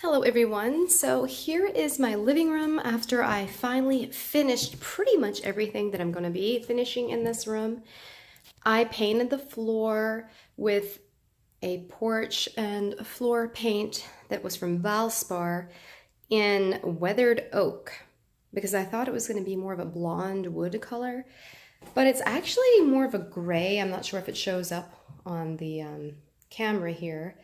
Hello everyone. So here is my living room after I finally finished pretty much everything that I'm going to be finishing in this room. I painted the floor with a porch and floor paint that was from Valspar in weathered oak because I thought it was going to be more of a blonde wood color, but it's actually more of a gray. I'm not sure if it shows up on the camera here,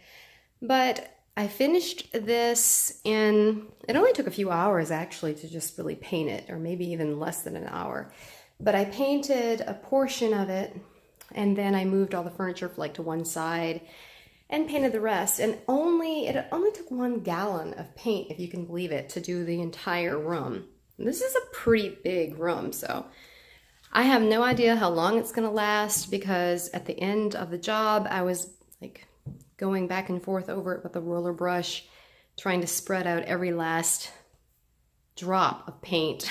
but I finished this it only took a few hours actually to just really paint it, or maybe even less than an hour. But I painted a portion of it, and then I moved all the furniture to one side and painted the rest. And it only took 1 gallon of paint, if you can believe it, to do the entire room. And this is a pretty big room, so I have no idea how long it's gonna last, because at the end of the job, I was going back and forth over it with a roller brush, trying to spread out every last drop of paint.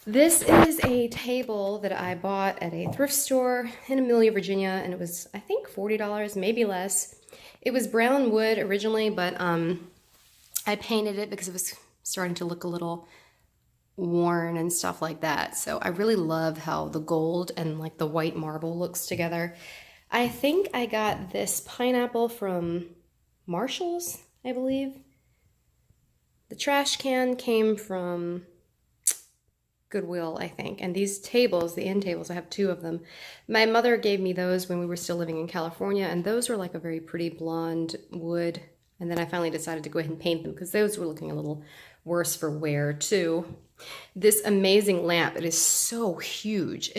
This is a table that I bought at a thrift store in Amelia, Virginia, and it was, I think, $40, maybe less. It was brown wood originally, but I painted it because it was starting to look a little worn and stuff like that. So I really love how the gold and the white marble looks together. I think I got this pineapple from Marshall's, I believe. The trash can came from Goodwill, I think. And these tables, the end tables, I have 2 of them. My mother gave me those when we were still living in California, and those were a very pretty blonde wood. And then I finally decided to go ahead and paint them because those were looking a little worse for wear too. This amazing lamp, it is so huge.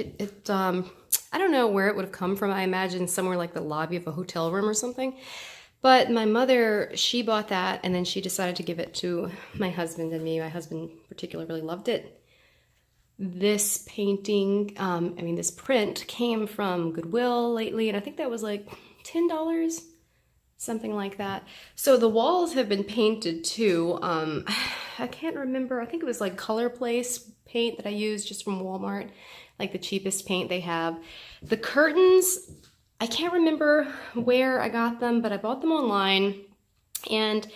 I don't know where it would have come from. I imagine somewhere like the lobby of a hotel room or something. But my mother, she bought that, and then she decided to give it to my husband and me. My husband particularly really loved it. This painting, this print came from Goodwill lately, and I think that was $10, something like that. So the walls have been painted too. I can't remember. I think it was Color Place paint that I used just from Walmart, the cheapest paint they have. The curtains, I can't remember where I got them, but I bought them online. And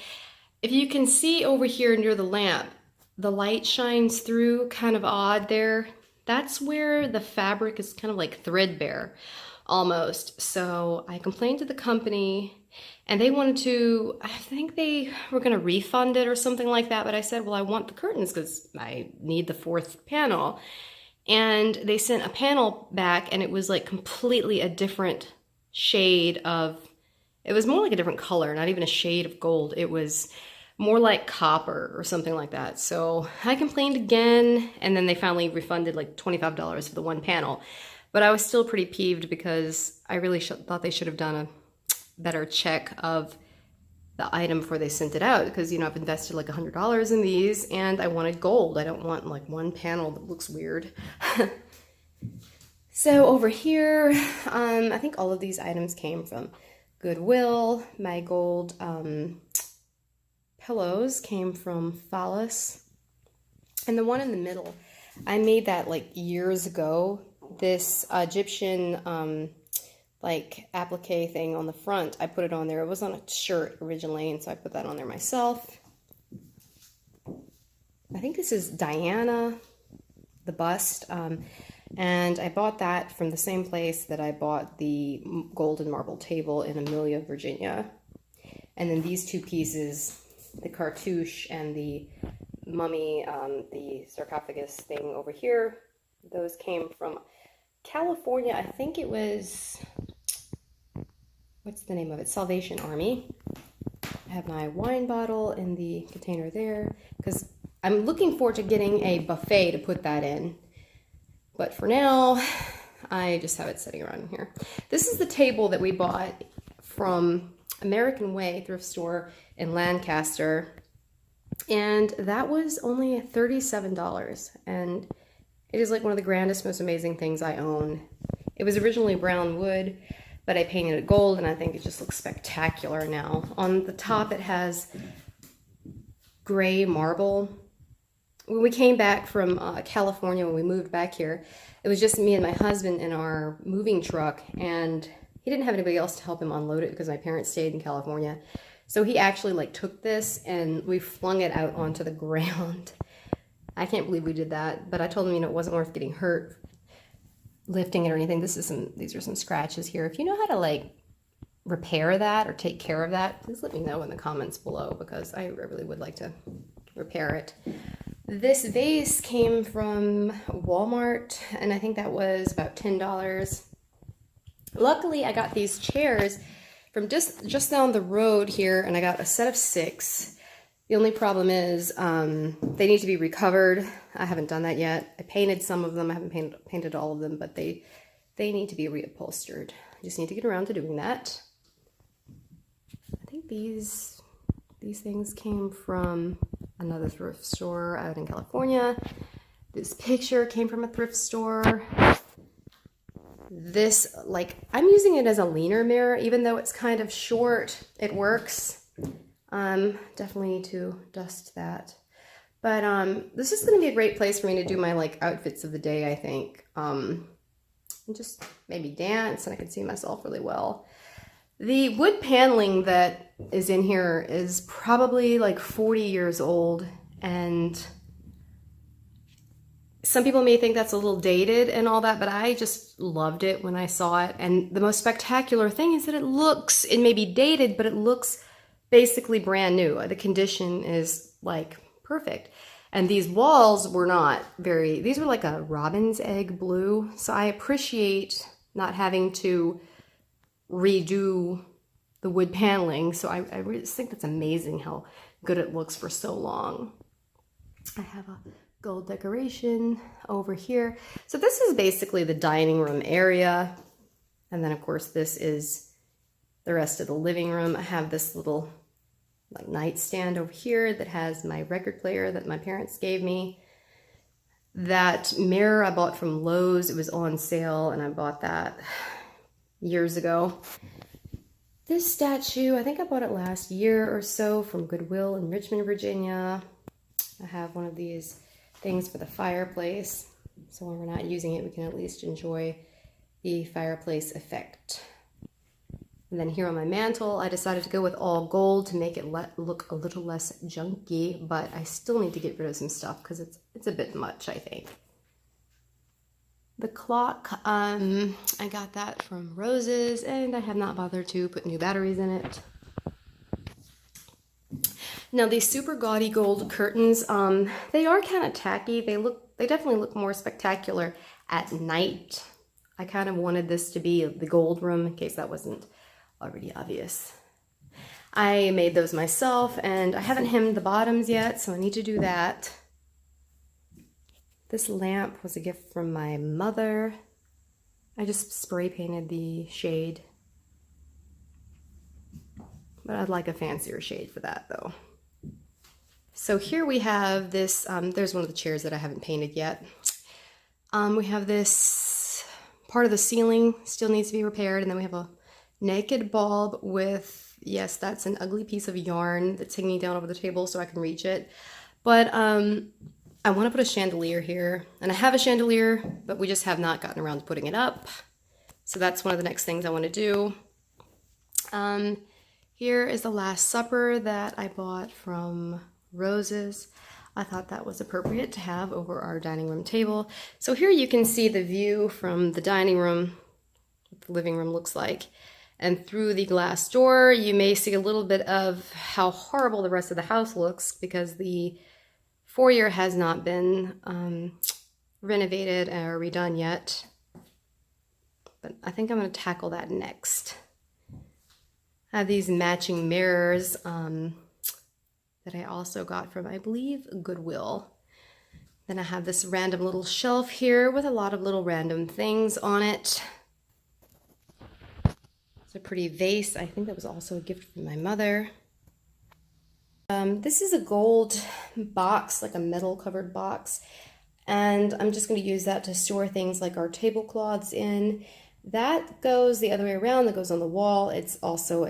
if you can see over here near the lamp, the light shines through kind of odd there. That's where the fabric is kind of threadbare almost. So I complained to the company, and they wanted to, I think they were going to refund it or something like that. But I said, well, I want the curtains because I need the 4th panel. And they sent a panel back, and it was completely a different shade of, it was more a different color, not even a shade of gold. It was more like copper or something like that. So I complained again, and then they finally refunded $25 for the 1 panel. But I was still pretty peeved because I really thought they should have done a better check of the item before they sent it out, because I've invested $100 in these, and I wanted gold. I don't want 1 panel that looks weird. So over here, I think all of these items came from Goodwill. My gold pillows came from Phallus, and the one in the middle, I made that years ago. This Egyptian applique thing on the front, I put it on there. It was on a shirt originally, and so I put that on there myself. I think this is Diana, the bust, and I bought that from the same place that I bought the golden marble table in Amelia, Virginia. And then these 2 pieces, the cartouche and the mummy, the sarcophagus thing over here, those came from California. I think it was, what's the name of it? Salvation Army. I have my wine bottle in the container there because I'm looking forward to getting a buffet to put that in. But for now, I just have it sitting around here. This is the table that we bought from American Way thrift store in Lancaster, and that was only $37, and it is one of the grandest, most amazing things I own. It was originally brown wood, but I painted it gold, and I think it just looks spectacular now. On the top, it has gray marble. When we came back from California, when we moved back here, it was just me and my husband in our moving truck, and he didn't have anybody else to help him unload it because my parents stayed in California. So he actually like took this and we flung it out onto the ground. I can't believe we did that, but I told him, you know, it wasn't worth getting hurt lifting it or anything. These are some scratches here. If you know how to like repair that or take care of that, please let me know in the comments below, because I really would like to repair it. This vase came from Walmart, and I think that was about $10. Luckily, I got these chairs from just down the road here, and I got a set of 6. The only problem is they need to be recovered. I haven't done that yet. I painted some of them. I haven't painted all of them, but they need to be reupholstered. I just need to get around to doing that. I think these things came from another thrift store out in California. This picture came from a thrift store. This, like, I'm using it as a leaner mirror, even though it's kind of short, it works. Definitely need to dust that. But this is going to be a great place for me to do my like outfits of the day, I think. And just maybe dance, and I can see myself really well. The wood paneling that is in here is probably like 40 years old, and some people may think that's a little dated and all that, but I just loved it when I saw it. And the most spectacular thing is that it may be dated, but it looks basically brand new. The condition is like perfect. And these walls were not these were like a robin's egg blue. So I appreciate not having to redo the wood paneling. So I really think that's amazing how good it looks for so long. I have a gold decoration over here. So this is basically the dining room area. And then of course this is the rest of the living room. I have this little like nightstand over here that has my record player that my parents gave me. That mirror I bought from Lowe's. It was on sale and I bought that years ago. This statue, I think I bought it last year or so from Goodwill in Richmond, Virginia. I have one of these things for the fireplace, so when we're not using it, we can at least enjoy the fireplace effect. And then here on my mantle, I decided to go with all gold to make it look a little less junky, but I still need to get rid of some stuff because it's a bit much, I think. The clock, I got that from Roses, and I have not bothered to put new batteries in it. Now these super gaudy gold curtains, they are kind of tacky. They definitely look more spectacular at night. I kind of wanted this to be the gold room in case that wasn't already obvious. I made those myself, and I haven't hemmed the bottoms yet, so I need to do that. This lamp was a gift from my mother. I just spray painted the shade, but I'd like a fancier shade for that though. So here we have this, there's one of the chairs that I haven't painted yet. We have this part of the ceiling still needs to be repaired, and then we have a naked bulb with, yes, that's an ugly piece of yarn that's hanging down over the table so I can reach it. But I want to put a chandelier here, and I have a chandelier, but we just have not gotten around to putting it up. So that's one of the next things I want to do. Here is the Last Supper that I bought from Roses. I thought that was appropriate to have over our dining room table. So here you can see the view from the dining room, what the living room looks like. And through the glass door, you may see a little bit of how horrible the rest of the house looks because the foyer has not been renovated or redone yet. But I think I'm going to tackle that next. I have these matching mirrors that I also got from, I believe, Goodwill. Then I have this random little shelf here with a lot of little random things on it. It's a pretty vase. I think that was also a gift from my mother. This is a gold box, like a metal covered box. And I'm just going to use that to store things like our tablecloths in. That goes the other way around, that goes on the wall. It's also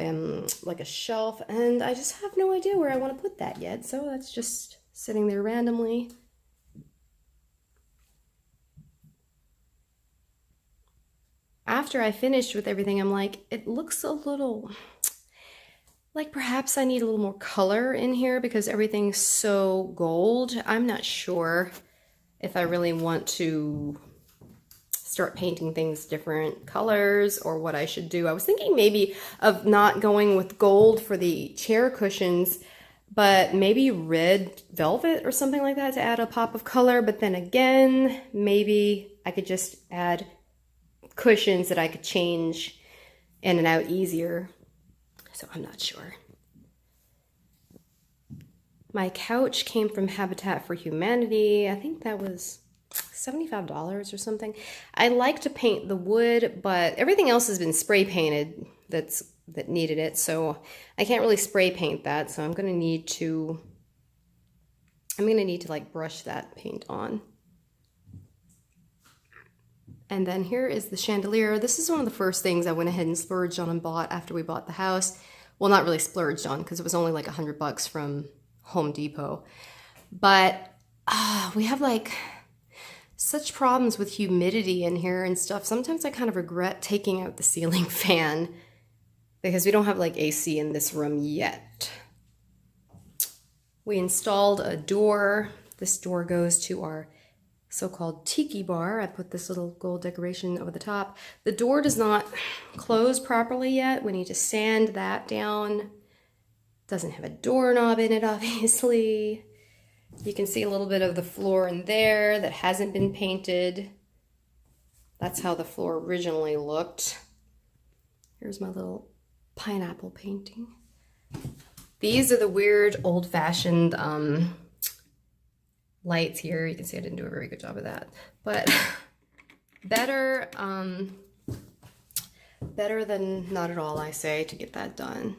like a shelf, and I just have no idea where I want to put that yet, so that's just sitting there randomly. After I finished with everything, I'm like, it looks a little like perhaps I need a little more color in here because everything's so gold. I'm not sure if I really want to start painting things different colors or what I should do. I was thinking maybe of not going with gold for the chair cushions, but maybe red velvet or something like that to add a pop of color. But then again, maybe I could just add cushions that I could change in and out easier. So I'm not sure. My couch came from Habitat for Humanity. I think that was $75 or something. I like to paint the wood, but everything else has been spray painted that needed it, so I can't really spray paint that. So I'm gonna need to like brush that paint on. And then here is the chandelier. This is one of the first things I went ahead and splurged on and bought after we bought the house. Well, not really splurged on because it was only like $100 from Home Depot. But we have like such problems with humidity in here and stuff. Sometimes I kind of regret taking out the ceiling fan because we don't have like AC in this room yet. We installed a door. This door goes to our so-called tiki bar. I put this little gold decoration over the top. The door does not close properly yet. We need to sand that down. Doesn't have a doorknob in it, obviously. You can see a little bit of the floor in there that hasn't been painted. That's how the floor originally looked. Here's my little pineapple painting. These are the weird old-fashioned lights here. You can see I didn't do a very good job of that. But better than not at all, I say, to get that done.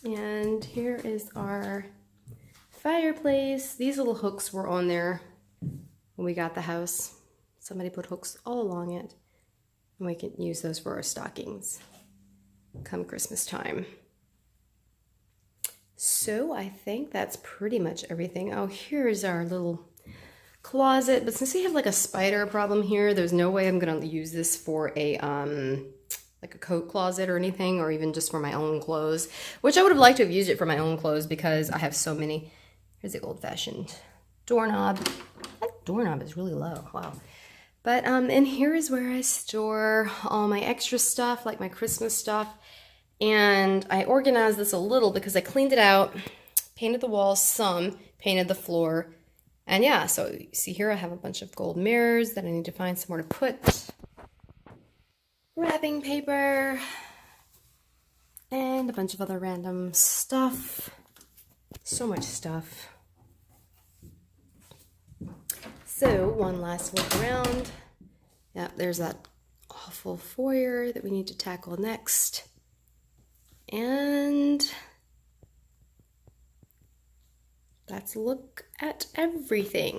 And here is our fireplace. These little hooks were on there when we got the house. Somebody put hooks all along it, and we can use those for our stockings come Christmas time. So I think that's pretty much everything. Oh, here's our little closet. But since we have like a spider problem here, there's no way I'm gonna use this for a like a coat closet or anything, or even just for my own clothes, which I would have liked to have used it for my own clothes because I have so many. Here's the old-fashioned doorknob. That doorknob is really low, wow. But and here is where I store all my extra stuff, like my Christmas stuff. And I organized this a little because I cleaned it out, painted the walls some, painted the floor. And yeah, so you see here I have a bunch of gold mirrors that I need to find somewhere to put. Wrapping paper. And a bunch of other random stuff. So much stuff. So one last look around. Yeah, there's that awful foyer that we need to tackle next. And that's a look at everything.